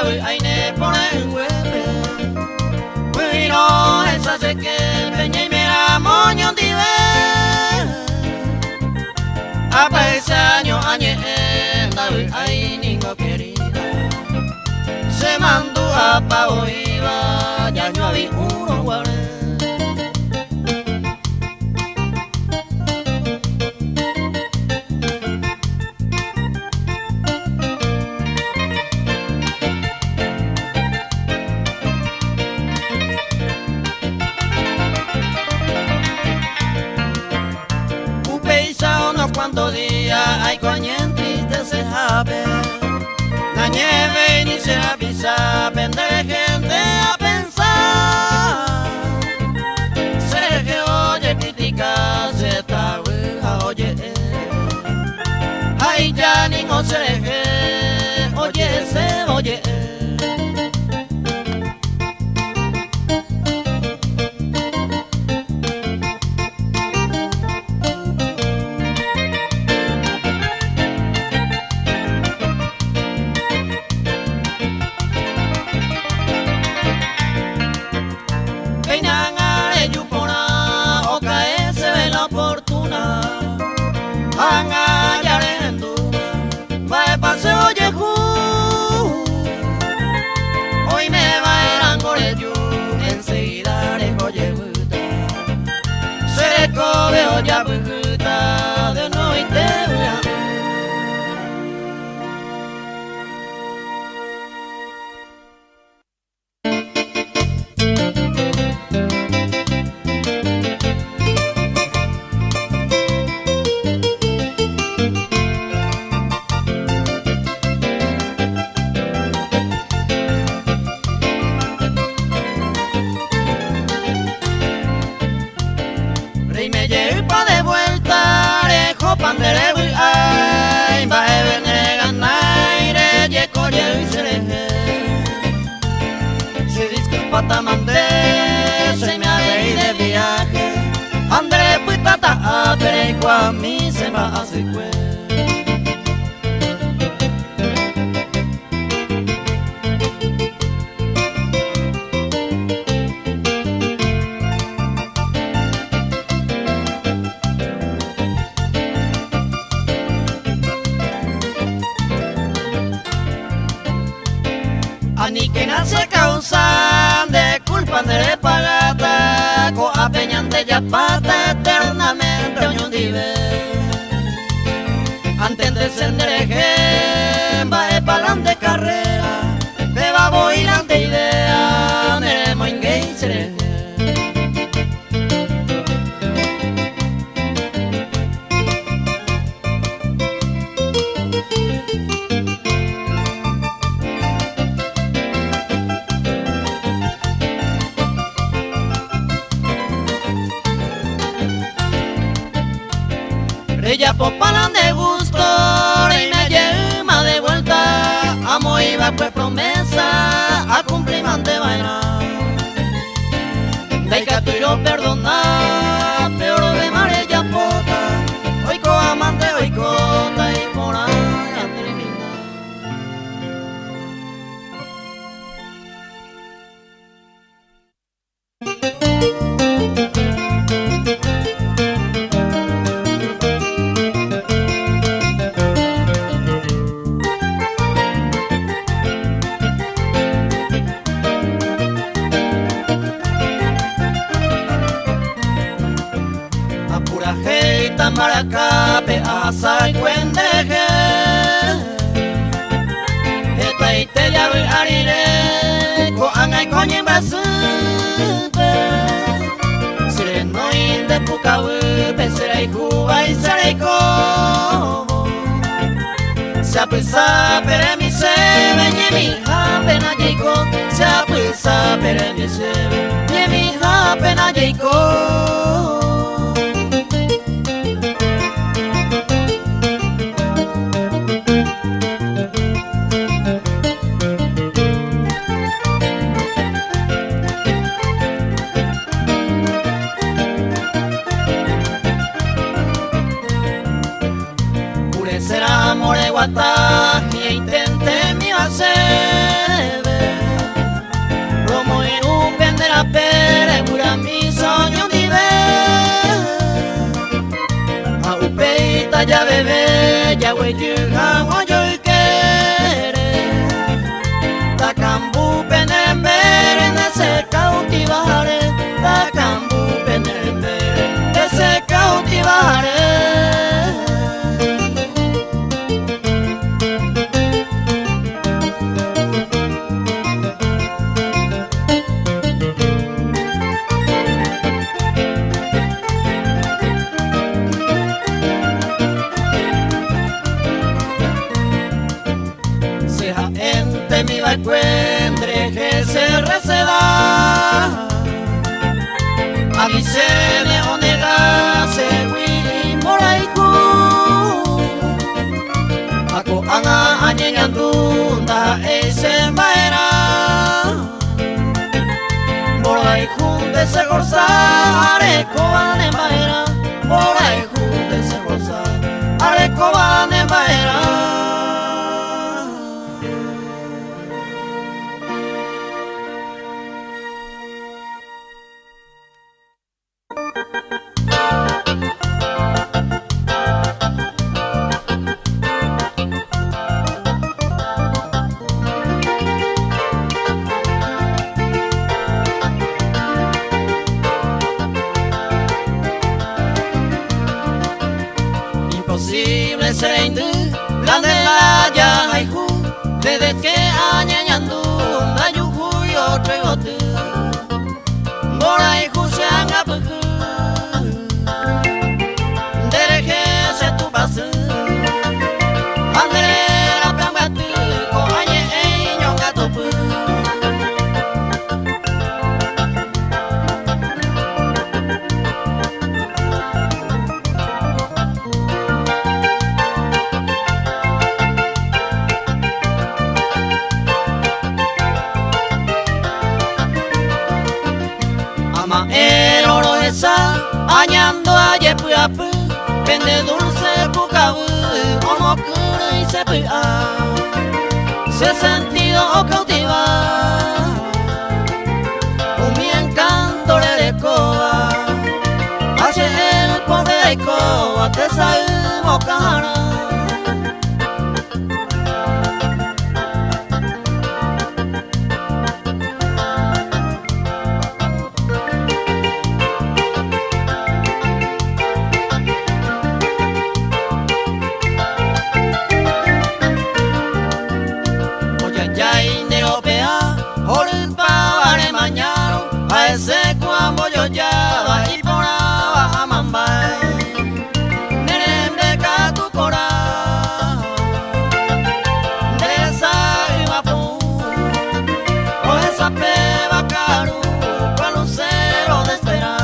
we aine pone huepe. We no esa se que peña y mira moño dive. Apa ese año añenda we ainingo querida. Se mandó a pavo iba ya no había uno guaré. Cuántos días hay coñen triste se jabe. La nieve ni se avisa, vende gente a pensar. Se que oye crítica, se está oye. Ay ya ni no se oye se oye. Hoy me va a ir a Angorello, enseguida le oye buta. Se cobe olla buta, de noite vea. Y me lleva de vuelta, dejo pandere bui ay, va a venir ganaire, llego y se deje. Si disculpa tamande, se me ha de viaje, andre puitata, pero a mí se va a hacer cue. Ni que nace causa de culpa de pagata, co apeñante ya pata eternamente oño dive. Antes de sendereje, va e palan de carrera, te va boilante idea, neremo ingay sereje. Ella popalan de gusto y me lleva de vuelta. Amo iba pues promesa a cumplir mante vaina. De que tú y lo perdona, peor de mare ya pota. Hoy co amante, hoy cota y por ahí termina. Maracape asa y cuendeje esta y te ya voy a ir co anga y coño en basupe sereno y de pucahupe será y cuba y será y como se apesa pere mi se veñe mi japena yeiko se apesa pere mi se veñe mi japena yeiko. Será amor de guata y intenté mi hacer ya we juga moyo kere ta cambu penemere de se cautivare ta cambu penemere de se cautivare. Mi encuentre que se receda aquí se me onega se wi moraiku ako anga anyenyandunda ese maera moraiku de se gorza areko ane maera moraiku de se gorza areko ane maera. Imposible será indu grande la ya haiku desde que añeñandu da yuhu yo traigo tu morai ku se anga puku dereje se tu pasu andere la planga tu ko añe ñonga topu. El oro esa añando a yepuapu vende dulce pucabu omokuru y sepua se sentido o cautivar un mi encanto le recoba hace el poder y coba te saimo cara. Ese cuando yo ya va y por abajo mambay nerembe ka tu cora de esa imapu o esa peba caru con lucero de esperar.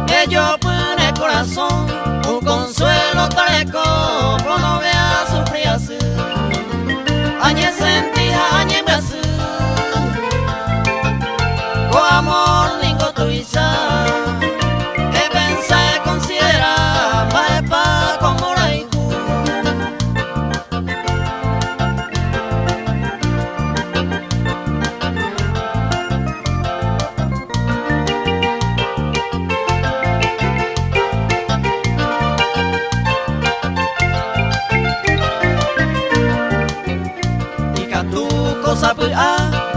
Que yo pone el corazón un consuelo tareco cuando vea sufrir así añe sentía añe me así con amor lingo tu isa que pensa y considera más pa como raiku.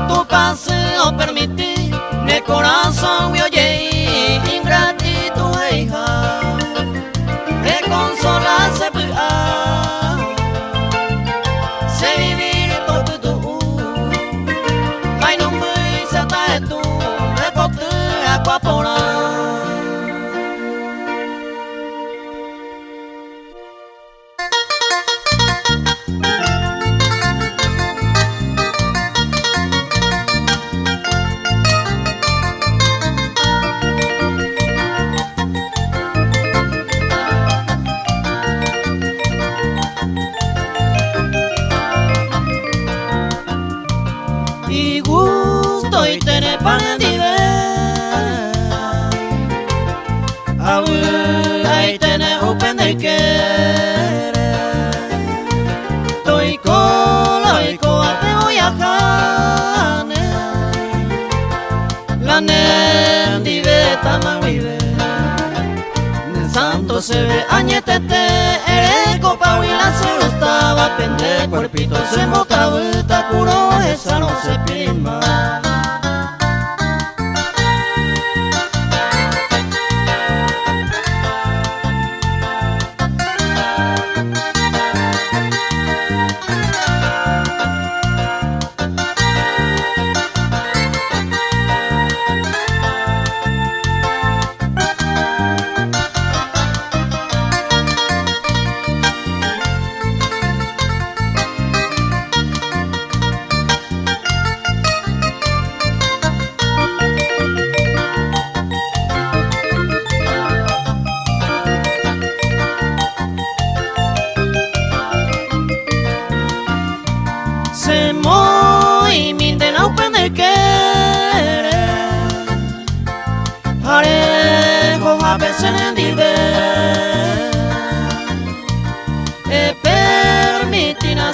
Tu paseo permití, mi corazón me oye ingratitud hija, de consolarse se vivir por tu mai no muy se tae tu repote aquapora. pukawu aitene upende kere toiko loiko ateo yakane lanen dive tamawive santo se ve añetete ere copa huila solo estaba pende cuerpito se mocabu takuro esa no se prima.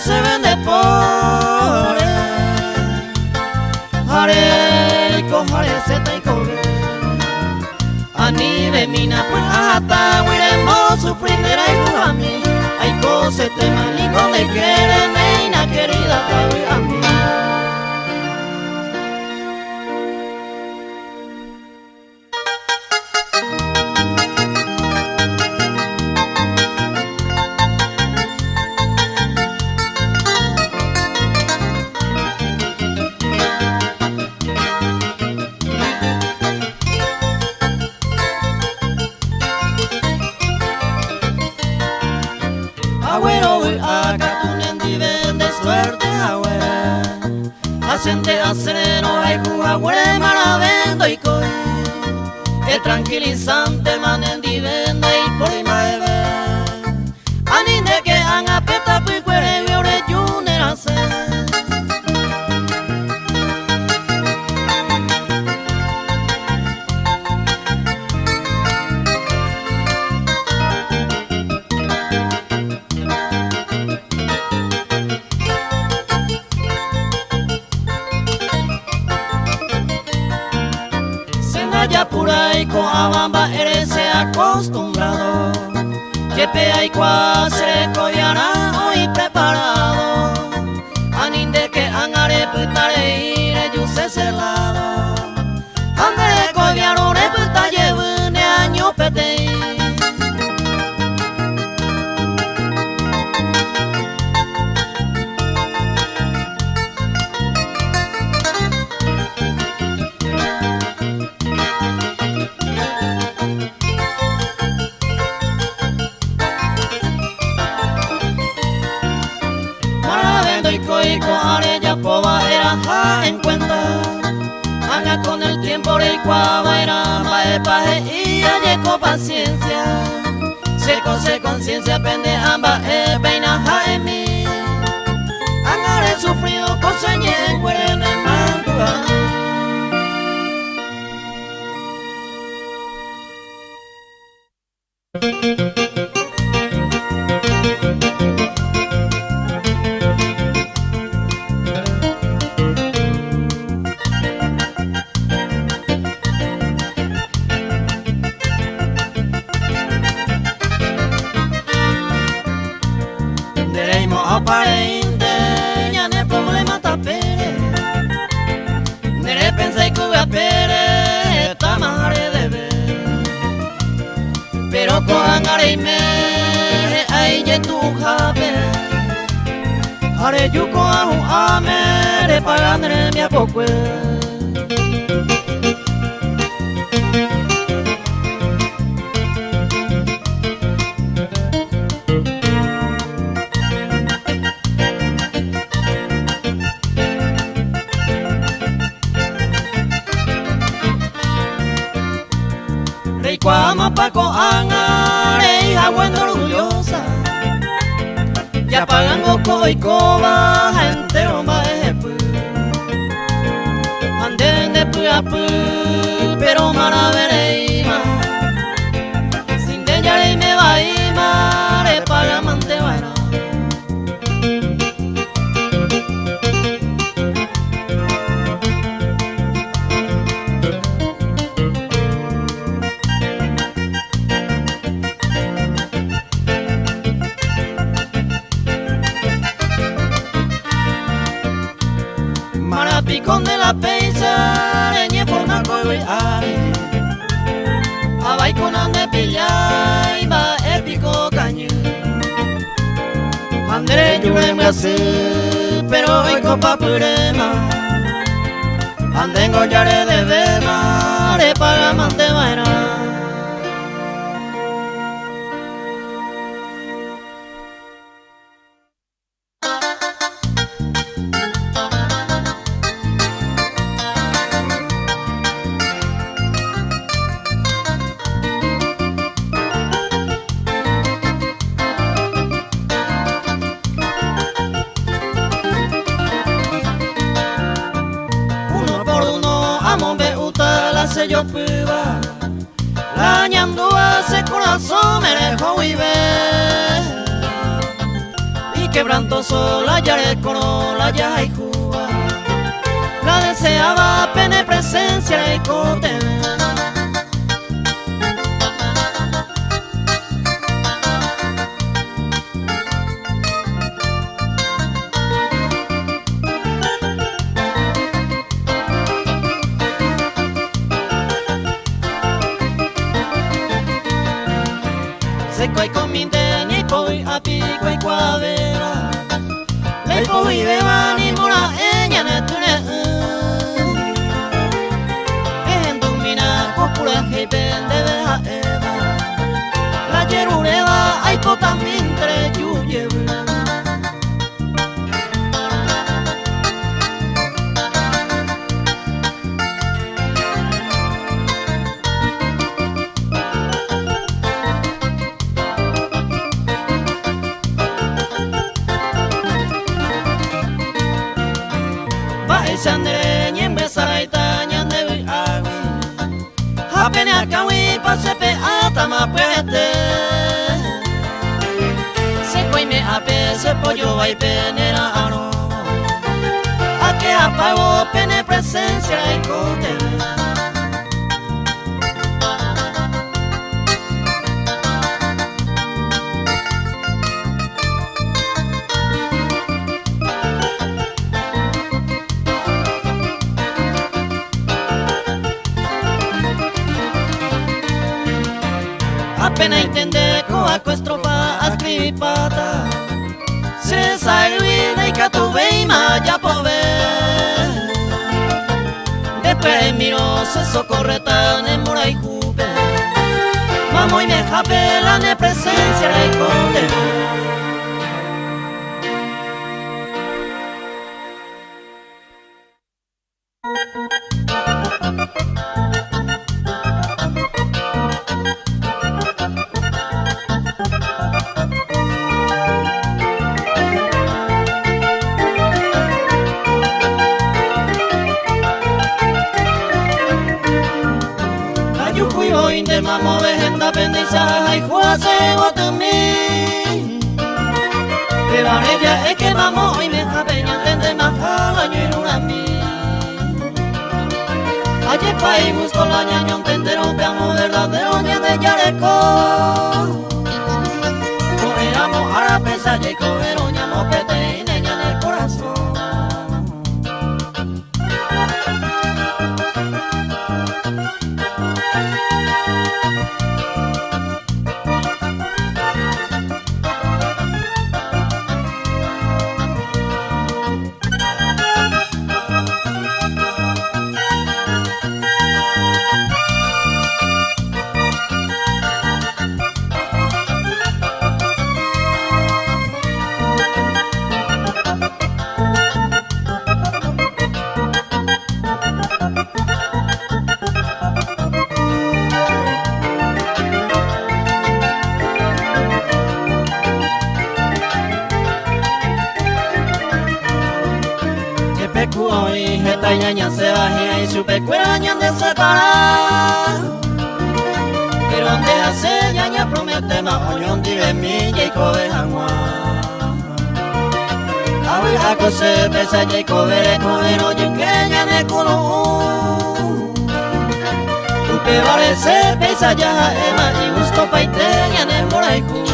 Se vende por hare kohare seta y kobe anibe mina pues hasta wiremos sufrir ay guami ay cose te manico de querer neina querida tawi ami. Hacente acero hay jugadores maravendo y coi el tranquilizante manen divende y por imaeve aninde que han apeta pi cuere viore junerase pura y con abamba eres acostumbrado que pea y cuase coyana hoy preparado aninde que angare putare ire yuse celado angare coyano re puta llevune año pete y con arella poba era ja en cuenta anga con el tiempo de cuava era mae paje y aye con paciencia cerco se conciencia pende amba peina ja en mí anga he sufrido coseñe en cueren en mantua. Aparente ya no hay problema tapere nere pensé que iba a pere tamare de ver pero con angare y me ay ye tu jabe hare yuko ahu amere pagandre mi apokwe Cuama paco angare hija buena orgullosa ya pagan goco y coba entero maepu anden de pu a pu pero maravereima con de pillai ba épico caño Andere yure ngasu pero hoy copa purema Andengo yare de bema re para mante vaina yo prueba la ñandúa ese corazón me dejó viver y quebrantoso la yare cono la yaikúa la deseaba pene presencia y cote Seco y con mi teña y poi a pico y cuavera Le poi beba ni mora ella ne tune En tu mina copura que pende beja eva La yerureva ay pota mintre yuyebu Sandre ni empezar ita ñande vi agui Hapene akawi pasepe atama puete Se me ape se pollo vai penera ano Ake apago pene presencia y cote Appena intende coaco estrofa a scrivipata Se sai lui nei catuvei ma già pove De premiro se socorreta ne murai cube Ma moi me japela ne presencia rei conde de mamo vejenda pendiza y juase guatami Pero ahora ella es que mamo y me japeña entende más jala y una mi Ayer pa' y gusto la ñaño entendero veamos verdadero ña de yareco Cogeramos a la pesa y cogero ñamo pete y neña en el corazón Hoy esta ñaña se bajía y su pecuera ñan de separar Pero donde hace ñaña promete más oñón dire mi y cobejan guá Awi ako se pesa y cobere coger oye que ñane colo Upe vale se pesa ya ema y gusto paite ñane moraiku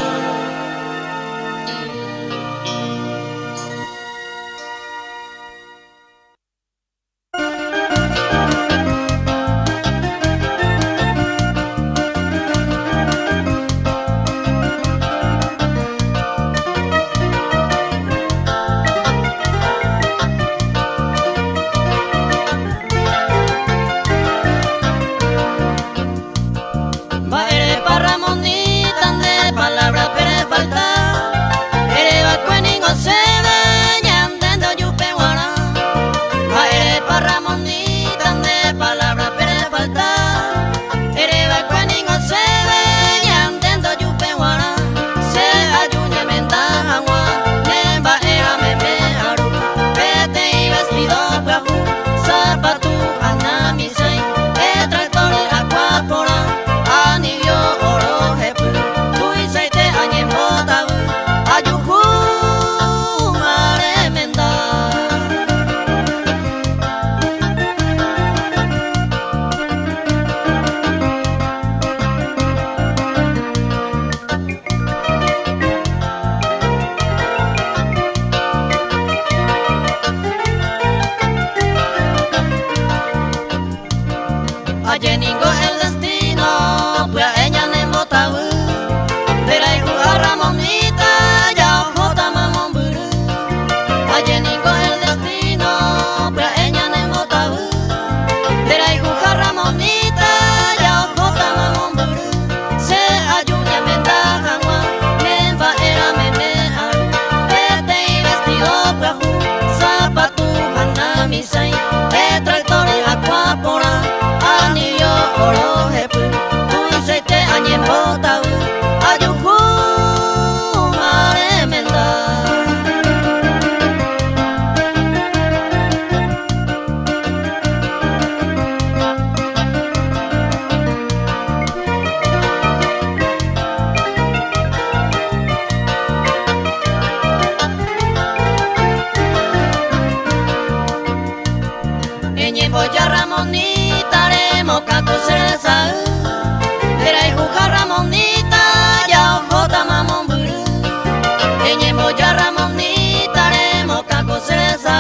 bota ayuhu maremenda. Voya Ramonita, moca coserza, era hijuja Ramonita, ya ojota mamón buru. Eñe voya Ramonita, moca coserza,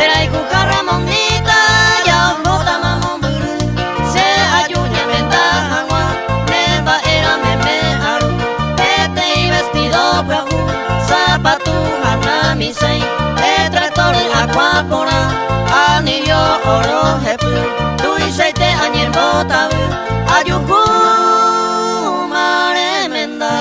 era hijuja Ramonita, ya ojota mamón buru. Se ayuña ventaja agua, neva era meme aru, este y vestido peju, zapatu hanamisei, tractor aquapora. Anillo oro hepu, tu iseite añen bota ayuhu maremenda.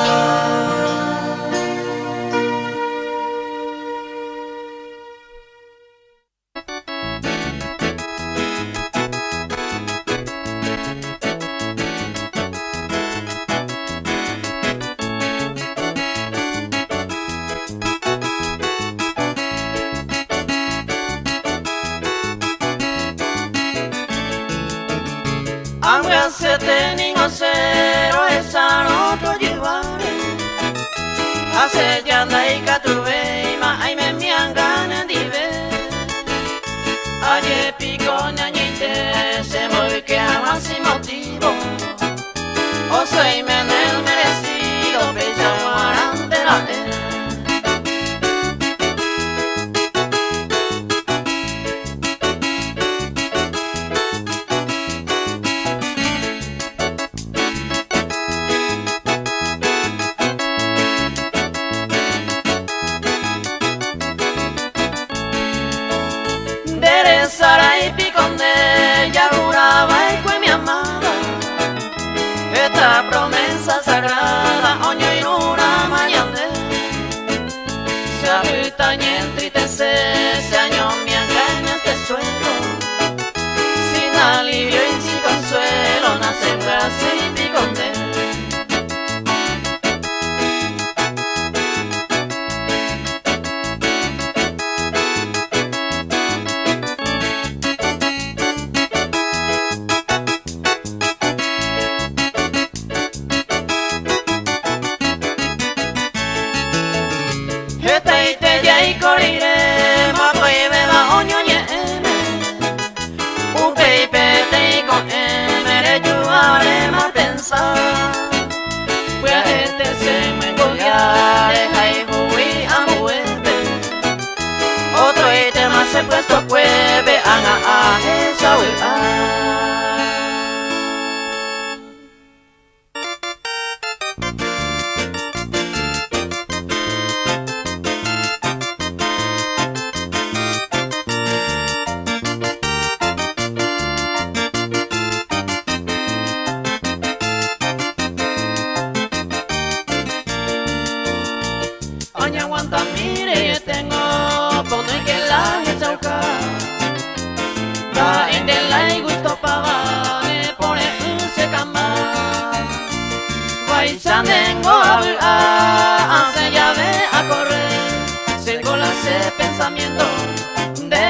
Sete niños cero esa otro llevaré. Hace ya anda y catruve y ma ay me miangan en dive. Aye pico ñañite se mueve que ama sin motivo. O soy menel merecido bella guarante la Sara y Piconde ya juraba y fue mi amada. Esta promesa sagrada, oño y luna mañana. Se agüita y entristece, se año mi engaña este suelo. Sin alivio y sin consuelo, nace Sara y Piconde. Pues a este se me engollare, hay juí amueve. Otro tema se puesto cueve, a esa aguanta, mire, tengo pono y que la jesauca. Da en de la y gusto paga, le pone un secama. Guaysa tengo a hace llave a correr. Se gola ese pensamiento de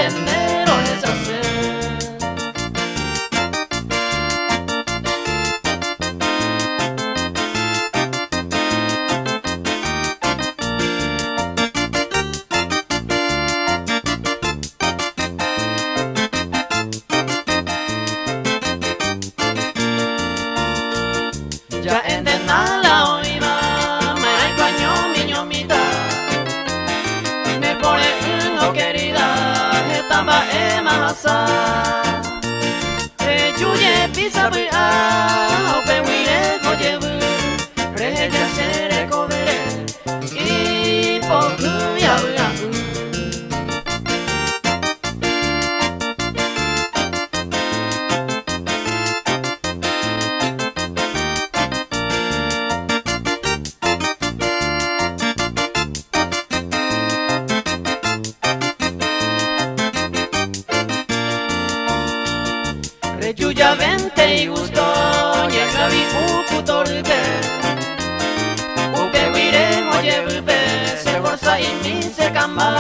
enero deshacer. Ya entendá la oiva, me engañó mi ñomita. Me pone no querida, estaba emazada. Yuye pisa bua, ope wile koyebu, reje sere kobere, y poku ya bua. Coimba.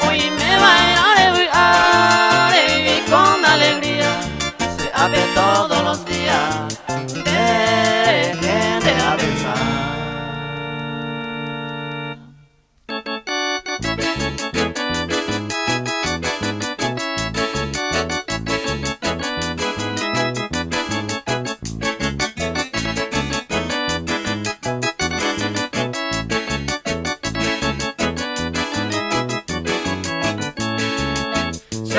Hoy me bailaré a vivir con alegría, se abre todos los días, dejen de avanzar.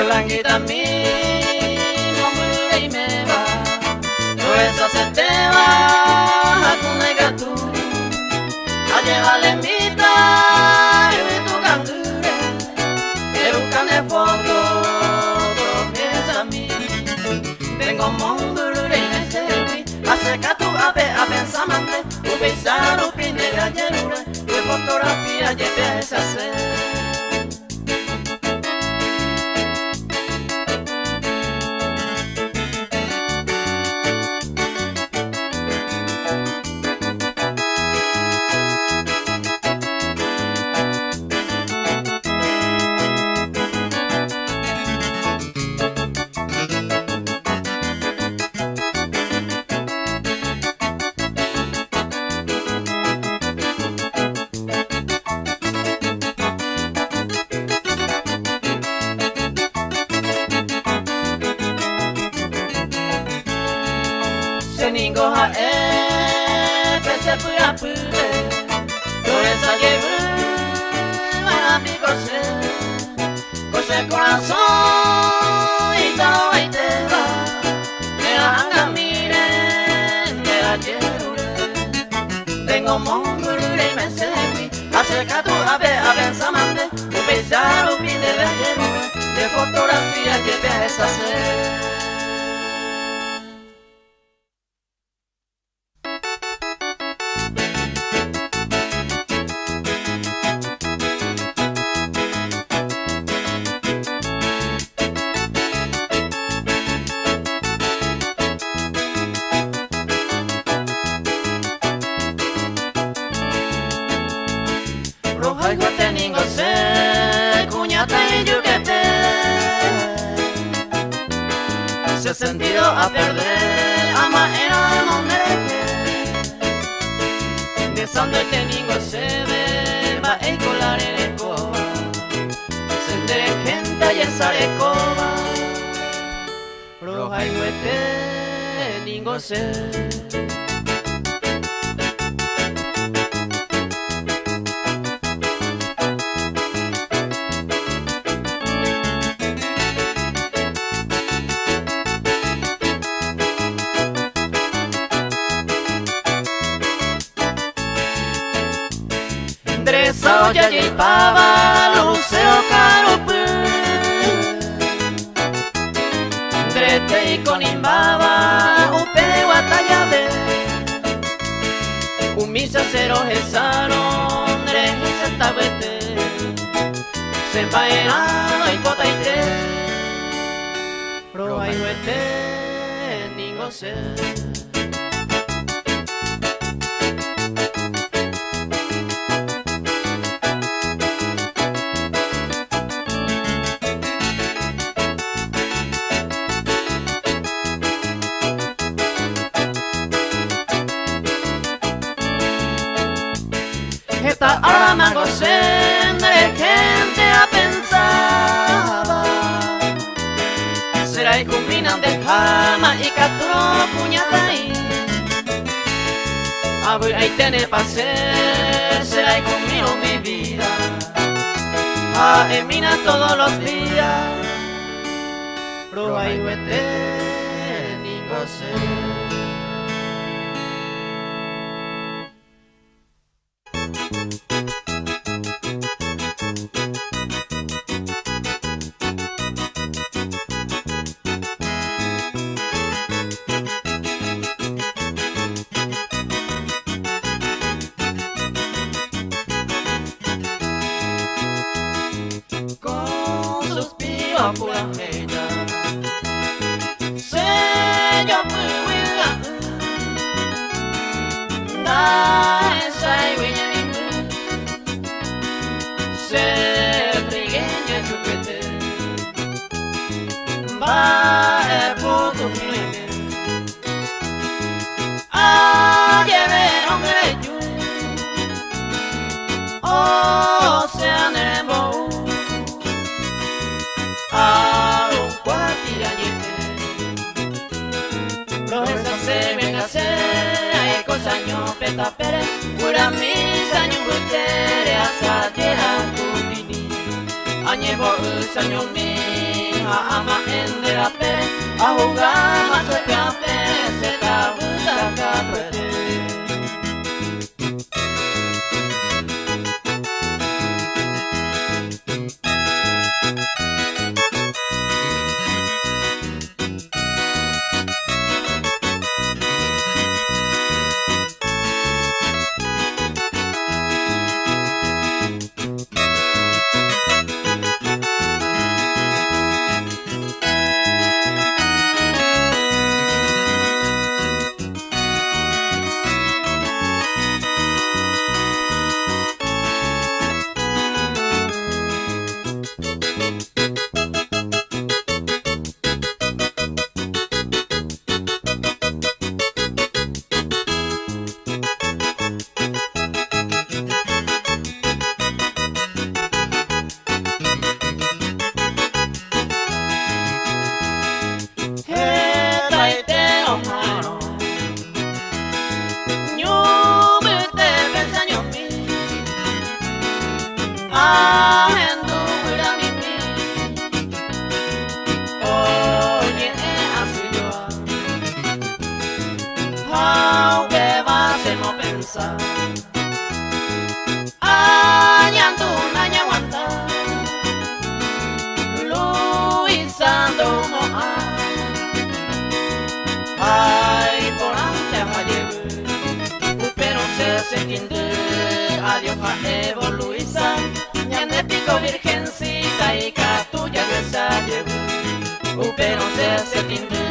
Languita mi hombre y me va, no esa se te va a tu nega tú, a llevarle mitad y tu cangure, pero cane foto, todo piensa a mí, tengo mundo y me serví, acerca tu ave a pensamante, tu pensar o pine de ayer, tu fotografía lleve a esa sed. Ningo ha pese pura pure, floreza lleve a mi cose corazón y todo y te va, me la hanga miren de la yerure, tengo mundo y me seguí, acerca tu ave a pensamante, un pensar un pin de la yerure, de fotografía lleve a esa sed. Roja y guate ningo se, cuñata y yuquete, se sentido a perder, ama era no merece, de sando y teningo se ve, va a colar en el coba, sendere gente y esa recoba, roja y guate ningo se. Dresa oya y pava, lucero caro drete y conimbaba, upe guatayave, umisa cero jesaron, dreje se tabete, se paera y pota y te, roja y huete, ningo se. Esta hora me gocé de gente a pensaba, será y combinan de jama y caturo puñata ahí, a ver ahí tiene pase, será y conmigo mi vida, a emina todos los días, roja y huete ni gocé. Pura ella, señor Puila, da esa y tapere Ura misa nyubutere asatera kutini Anyebo usanyomi ama endera pere Ahuga matoka pere Seta utaka pere Adiós a Evo Luisa, ñande pico virgencita y catuya de salle. Pero se tinde,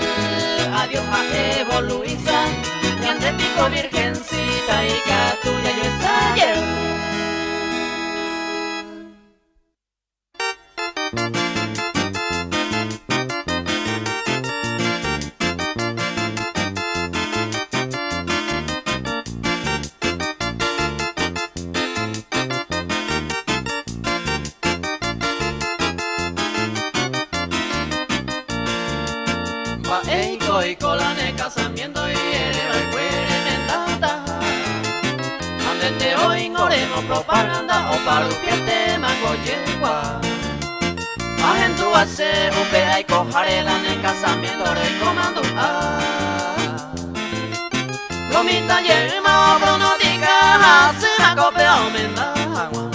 adiós a Evo Luisa, ñande pico virgencita y catuya de salle. Y cola en el casamiento y el cuere me tata. Ande te hoy oremos propaganda o para upiarte mango yegua. Ajentu hace upea y cojarela en el casamiento de comando A. Lomita yerma no diga hace una copia o mendagua.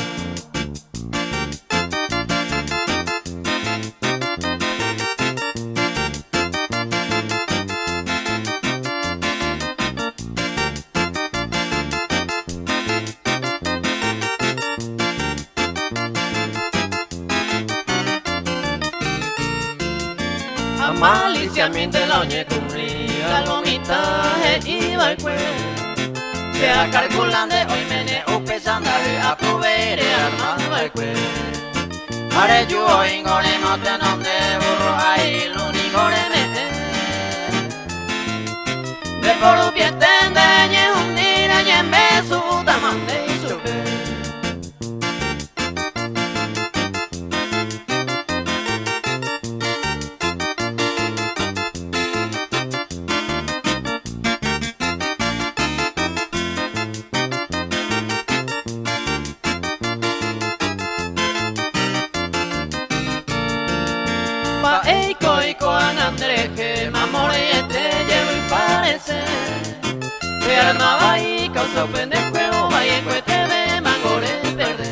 Maliciamente la oñe cumplir la lomita iba el cue. Sea calculando hoy mene o pesando a proveer armando el cue. Are yo hoy gore no te nombre burro ahí lo único me. De por un pie tende ñe un día ñe en beso tamande y sube. Eiko anandreje mamore este llevo y parece que armaba y causó pendejuego vaya cuete de mangore verde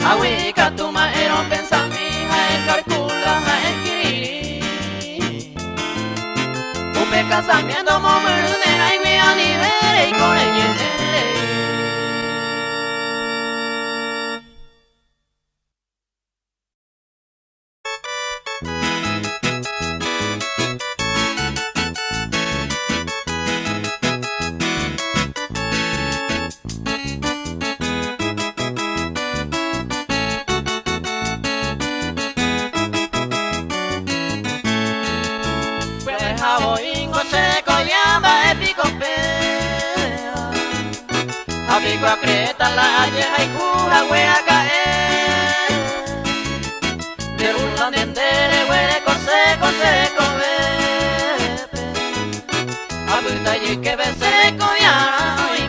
agüica tu maero pensa mija el calcula el kiri un pe casamiento momernera y mi anivere y con el ñete. Apico aprieta la yeja y cura huea caer. De un landendere huele cose bepe. Aputa y que be seco ya y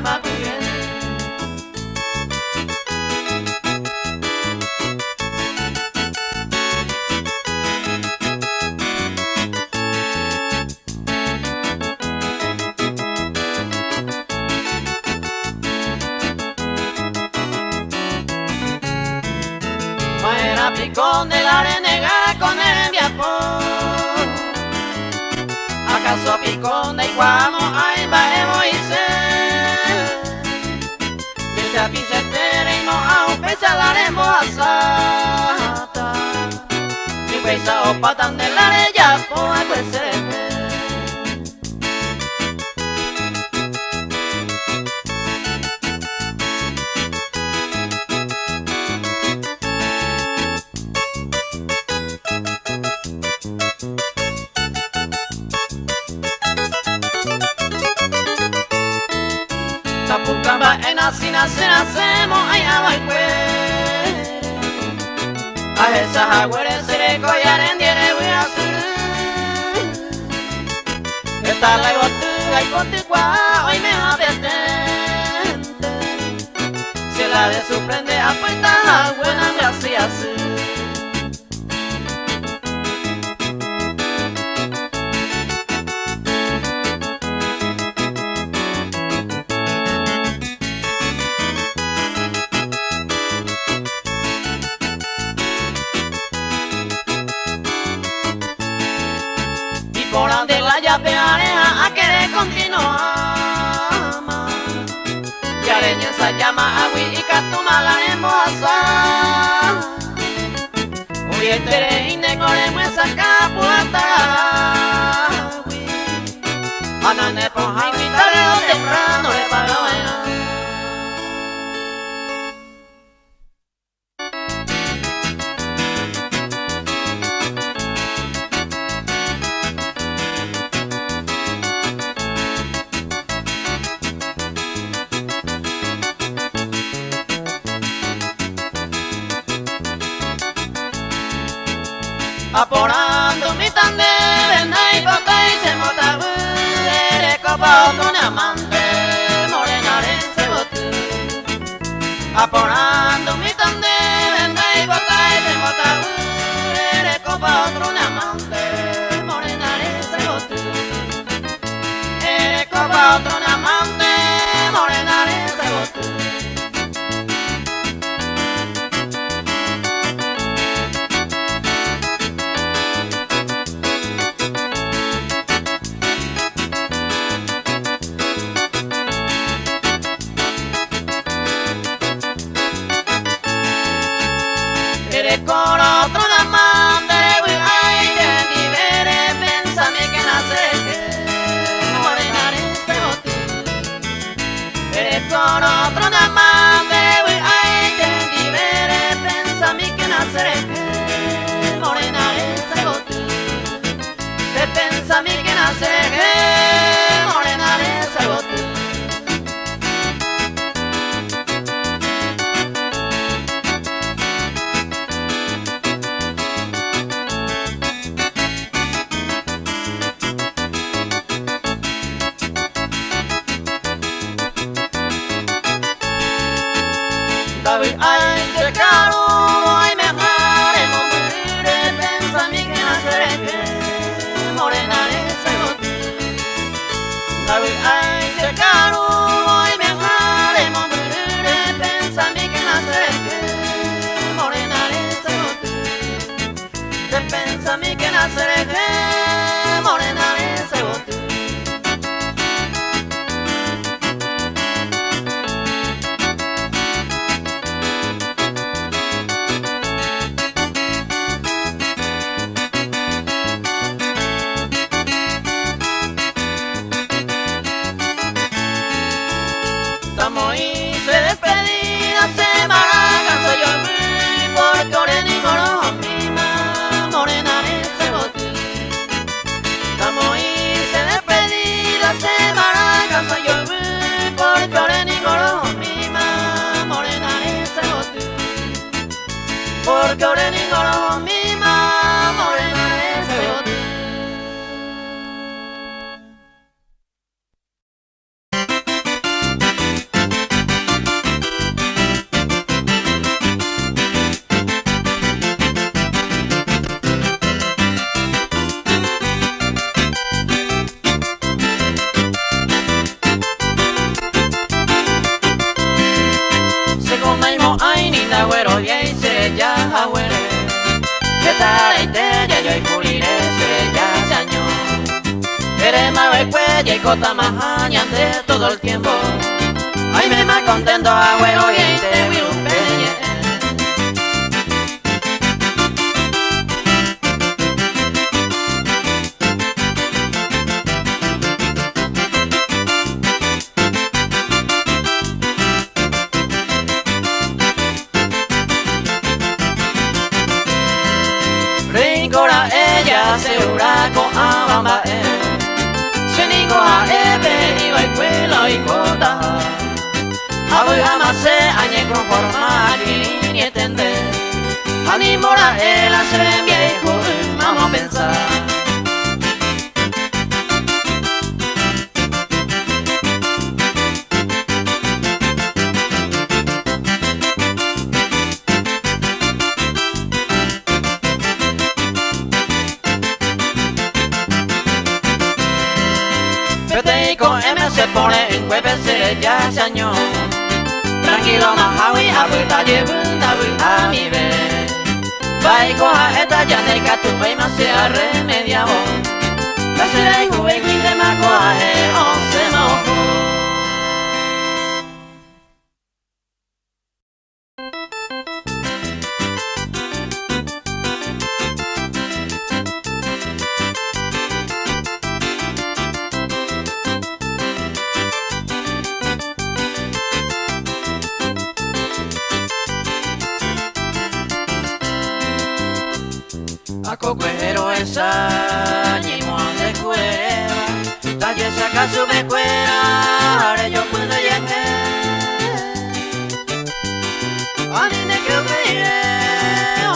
picón de la arenega con el viapón. ¿Acaso picón de iguamo ay baemo y se? Desde aquí se teremos a un pesa la haremos asata. Mi pesa o patan de la areya por a crecer. Tapucamba en así nacemos allá va el cuere. A esas agüeres se le collaren diere voy a subir. Esta la botuga y contigua hoy me abiertente. Se la de sorprende a puesta buena me hacía así. Por donde la llave area a querer continuar. Y areña esa llama agui y catuma la hermosa. Uy, estere y necoremos esa capuata. Anane por Jaime tarde o temprano le paga bailar. Aporando mi tan de venda y bota y se mota eres copa otro un amante morena se botú. Aporando mi tan de venda y bota y se mota eres copa otro un amante morena se botú. Eres copa otro un amante morena se botú. Con otro amante voy a ir y veré, pensame que nace morena se botú. Eres con otro amante voy a ir y veré, pensame que nace morena se botú. Pensame que nace morena se botú. David ay se caro ay me amaremos morir pensame que naceré morena se botú. David ay se caro ay me amaremos morir pensame que naceré morena se botú. Pensame que naceré morena se botú. Estamos y se despedida, se maraca, soy yo porque ore ni coro misma, morena se botú. Estamos y se despedida, se maraca, soy yo porque ore ni coro misma, morena se botú. Porque ore ni coro misma, morena se botú. Se come ay ni da güero y ahí se ya agüere. Peta y te ya yo y puliré se ya se año. Eres más el cuello y cota más añade todo el tiempo. Ay me más contento abuelo y te vi un peñe. Rincora ella se ura con abamba se nigo a ebe iba y cuela y cota abu amase añe conformar y ni entender animora el hacer viejo vamos a pensar. Con M se pone en huevese ya se año. Tranquilo mahawi abuta llevunda a mi vez. Vai coja esta ya neca tu wey más se arremediabo. La será y juve y de ma coja o se mojo. Cocuero esa ni moande cuera talle saca su me cuera are yo puedo llegar ani de que me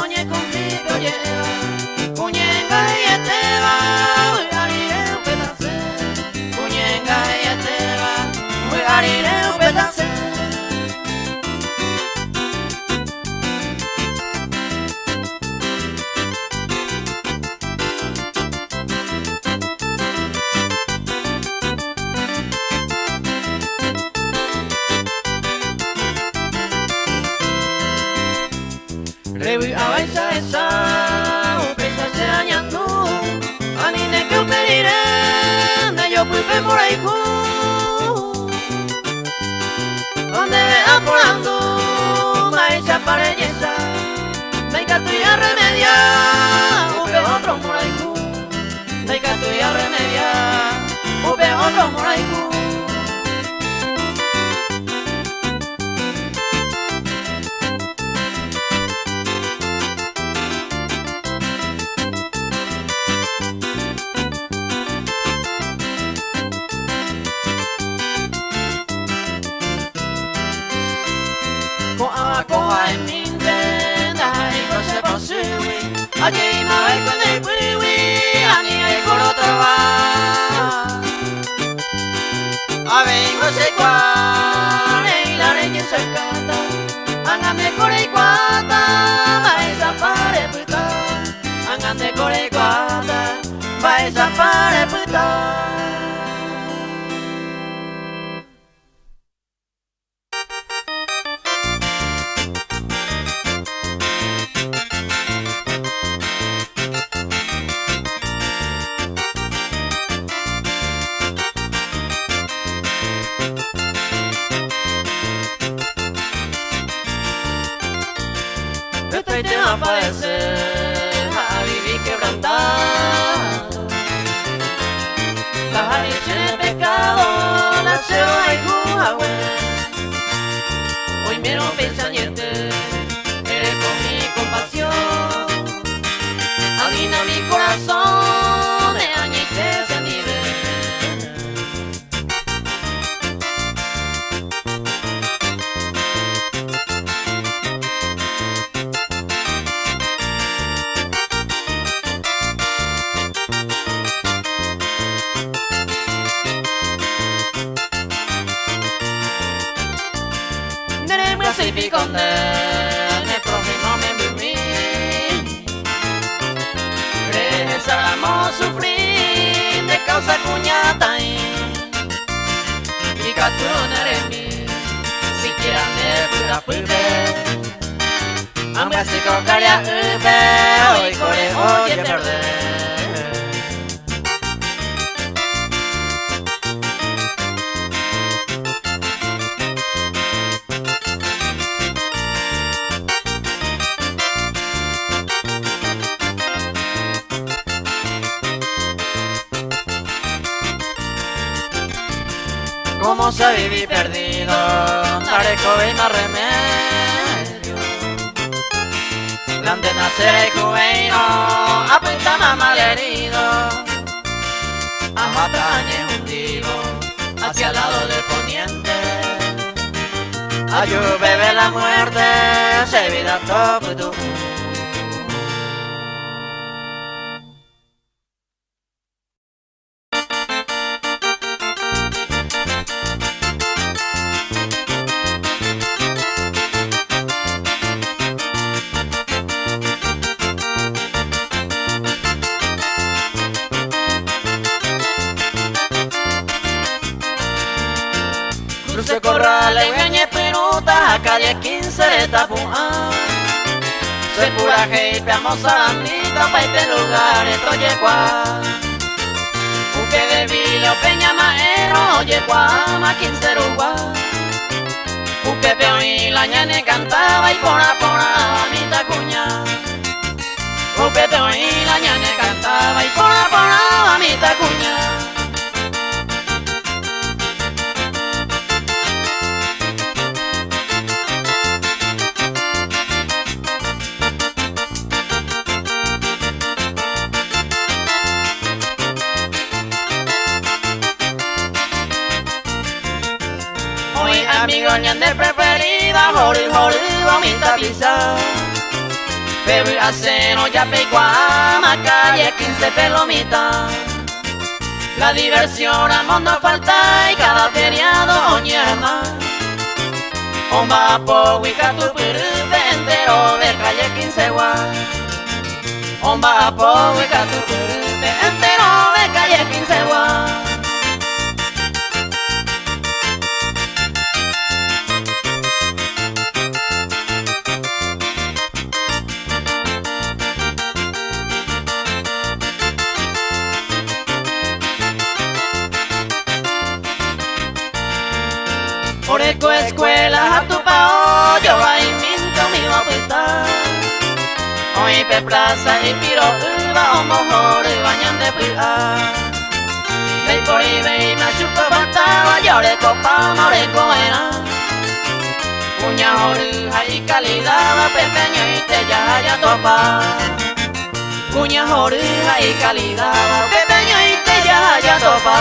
oñe conmigo lleva cuñenga y eteba voy a ir un pedazo cuñenga y eteba voy a ir un pedazo. Revi a baisa esa, upesa se añando, anine que uperire, de yo puipe por ahí donde apurando, maisa parelleza, de que tú ya remedia, upe otro por ahí de que tú ya remedia, upe otro por ahí. Coja en mi intenta y no se posible allí me voy con el puriwi ani el coro traba a ver no sé cuál y la leche se canta angande core y cuata va esa pare puta angande core y cuata va esa pare puta. Estoy te va a padecer a vivir quebrantado. Bajar y sin pecado nació en Huawei. Hoy miro pensamiento, eres con mi compasión. Alina mi corazón de añite se nivel. Si piconde el prójimo me viví regresamos sufrir de causa cuñata y catuna en mí siquiera me pura pude ambas se cocaría hoy oye perder. Cómo se viví perdido, tareco y no remedio. Grande nacer y juvenil, apunta más malherido. A Matañe hundido, hacia el lado del poniente. Ayú bebe la muerte, se vida todo tú. Cruce corrales, gañe peruta, calle 15 de Tapuán. Soy pura jefe, amo salandita, pa' este lugar estoy yecuá. Uque de Vilo, Peña Maero, yecuá, 15 Uruguá. Uque peón y la ñane cantaba y pora, mi tacuña. Uque peón y la ñane cantaba y pora, mi tacuña. Amigo ñande preferida, jori, vomita pizza. Pero aceno ya peguama, calle 15 pelomita. La diversión a mundo falta y cada feriado oñema. Omba po wika tu pirute entero de calle 15 gua. Omba po wika tu pirute entero de calle 15 gua. Oreco escuela a tu pao, yo ahí minto mi bopita. Hoy pe plaza y piro uva o mojor y bañan de pira. Vei por y vei me chupa pantaba, llore copa, moreco era. Uña oruja y calidad, pequeño y te ya topa. Uña oruja y calidad, pequeño y te ya topa.